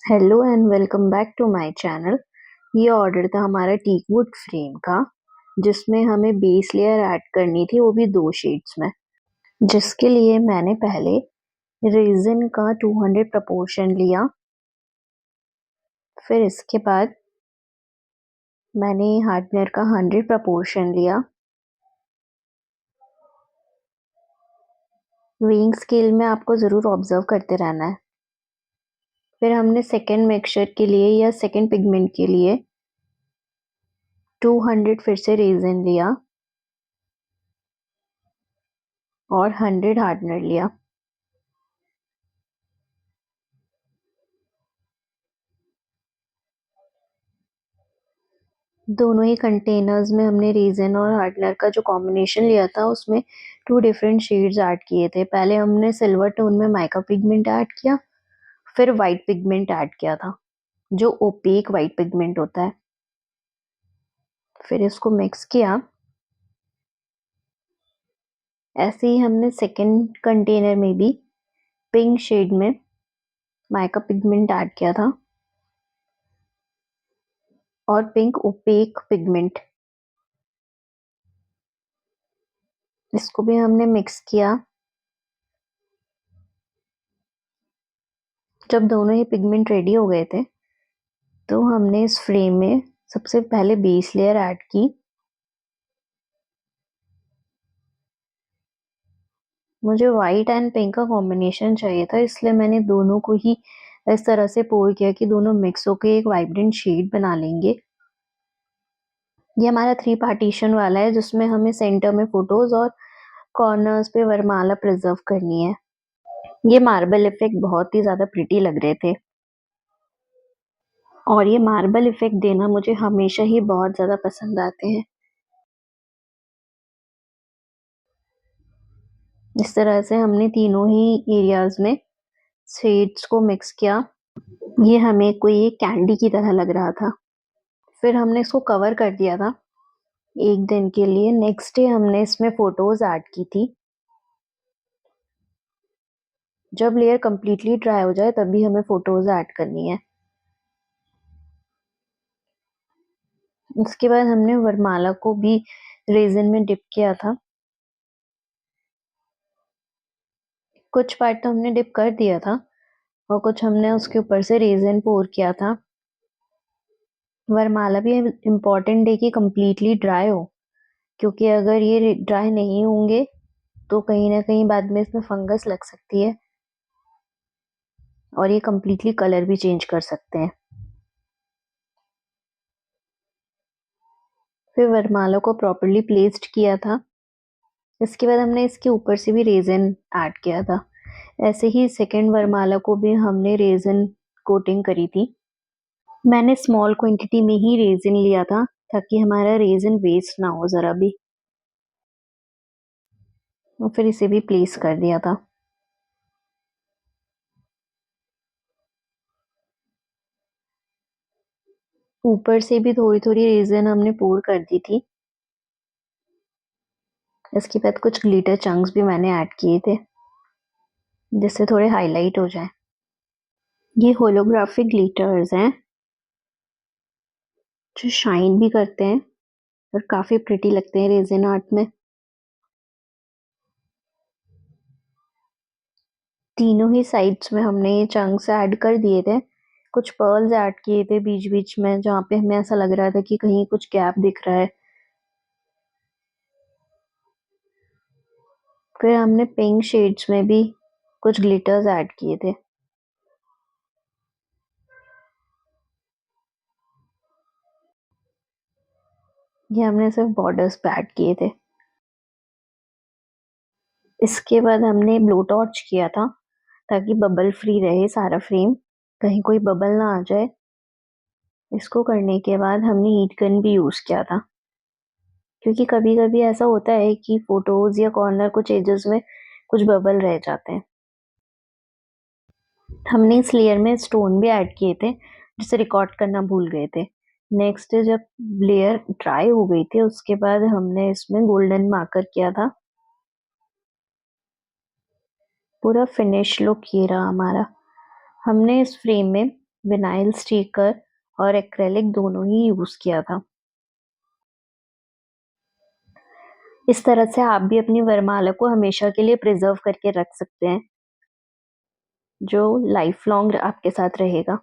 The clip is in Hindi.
Hello and welcome back to my channel. ये ऑर्डर था हमारा टीकवुड फ्रेम का, जिसमें हमें बेस लेयर ऐड करनी थी, वो भी 2 शेड्स में। जिसके लिए मैंने पहले रेजिन का 200 प्रपोर्शन लिया। फिर इसके बाद मैंने हार्डनर का 100 प्रपोर्शन लिया। वेइंग स्केल में आपको ज़रूर ऑब्जर्व करते रहना है। फिर हमने सेकेंड मिक्सचर के लिए या सेकेंड पिगमेंट के लिए 200 फिर से रेजिन लिया और 100 हार्डनर लिया। दोनों ही कंटेनर्स में हमने रेजिन और हार्डनर का जो कॉम्बिनेशन लिया था उसमें 2 डिफरेंट शेड्स ऐड किए थे। पहले हमने सिल्वर टोन में माइका पिगमेंट ऐड किया, फिर वाइट पिगमेंट ऐड किया था, जो ओपेक वाइट पिगमेंट होता है। फिर इसको मिक्स किया। ऐसे ही हमने सेकेंड कंटेनर में भी पिंक शेड में माइका पिगमेंट ऐड किया था और पिंक ओपेक पिगमेंट, इसको भी हमने मिक्स किया। जब दोनों ही पिगमेंट रेडी हो गए थे तो हमने इस फ्रेम में सबसे पहले बेस लेयर ऐड की। मुझे वाइट एंड पिंक का कॉम्बिनेशन चाहिए था, इसलिए मैंने दोनों को ही इस तरह से पोर किया कि दोनों मिक्स होकर एक वाइब्रेंट शेड बना लेंगे। ये हमारा 3 पार्टीशन वाला है, जिसमें हमें सेंटर में फोटोज और कॉर्नर्स पे वरमाला प्रिजर्व करनी है। ये मार्बल इफेक्ट बहुत ही ज्यादा प्रिटी लग रहे थे और ये मार्बल इफेक्ट देना मुझे हमेशा ही बहुत ज्यादा पसंद आते हैं। इस तरह से हमने तीनों ही एरियाज में शेड्स को मिक्स किया। ये हमें कोई एक कैंडी की तरह लग रहा था। फिर हमने इसको कवर कर दिया था 1 दिन के लिए। नेक्स्ट डे हमने इसमें फोटोज ऐड की थी। जब लेयर कंप्लीटली ड्राई हो जाए तभी हमें फोटोज ऐड करनी है। उसके बाद हमने वरमाला को भी रेजिन में डिप किया था। कुछ पार्ट तो हमने डिप कर दिया था और कुछ हमने उसके ऊपर से रेजिन पोर किया था। वरमाला भी इम्पोर्टेंट है कि कंप्लीटली ड्राई हो, क्योंकि अगर ये ड्राई नहीं होंगे तो कहीं ना कहीं बाद में इसमें फंगस लग सकती है और ये कंप्लीटली कलर भी चेंज कर सकते हैं। फिर वरमाला को प्रॉपरली प्लेस्ड किया था। इसके बाद हमने इसके ऊपर से भी रेजिन ऐड किया था। ऐसे ही सेकेंड वरमाला को भी हमने रेजिन कोटिंग करी थी। मैंने स्मॉल क्वांटिटी में ही रेजिन लिया था ताकि हमारा रेजिन वेस्ट ना हो जरा भी। और फिर इसे भी प्लेस कर दिया था। ऊपर से भी थोड़ी थोड़ी रेजिन हमने पोर कर दी थी। इसके बाद कुछ ग्लिटर चंक्स भी मैंने ऐड किए थे, जिससे थोड़े हाईलाइट हो जाए। ये होलोग्राफिक ग्लिटर्स हैं जो शाइन भी करते हैं और काफी प्रिटी लगते हैं रेजिन आर्ट में। तीनों ही साइड्स में हमने ये चंक्स ऐड कर दिए थे। कुछ पर्ल्स ऐड किए थे बीच बीच में, जहाँ पे हमें ऐसा लग रहा था कि कहीं कुछ गैप दिख रहा है। फिर हमने पिंक शेड्स में भी कुछ ग्लिटर्स ऐड किए थे। ये हमने सिर्फ बॉर्डर्स पे ऐड किए थे। इसके बाद हमने ब्लो टॉर्च किया था ताकि बबल फ्री रहे सारा फ्रेम, कहीं कोई बबल ना आ जाए। इसको करने के बाद हमने हीट गन भी यूज किया था, क्योंकि कभी कभी ऐसा होता है कि फोटोज या कॉर्नर कुछ एजेस में कुछ बबल रह जाते हैं। हमने इस लेयर में स्टोन भी ऐड किए थे, जिसे रिकॉर्ड करना भूल गए थे। नेक्स्ट जब लेयर ड्राई हो गई थी उसके बाद हमने इसमें गोल्डन मार्कर किया था। पूरा फिनिश लुक ये रहा हमारा। हमने इस फ्रेम में विनाइल स्टिकर और एक्रेलिक दोनों ही यूज़ किया था। इस तरह से आप भी अपनी वरमाला को हमेशा के लिए प्रिज़र्व करके रख सकते हैं, जो लाइफ़ लॉन्ग आपके साथ रहेगा।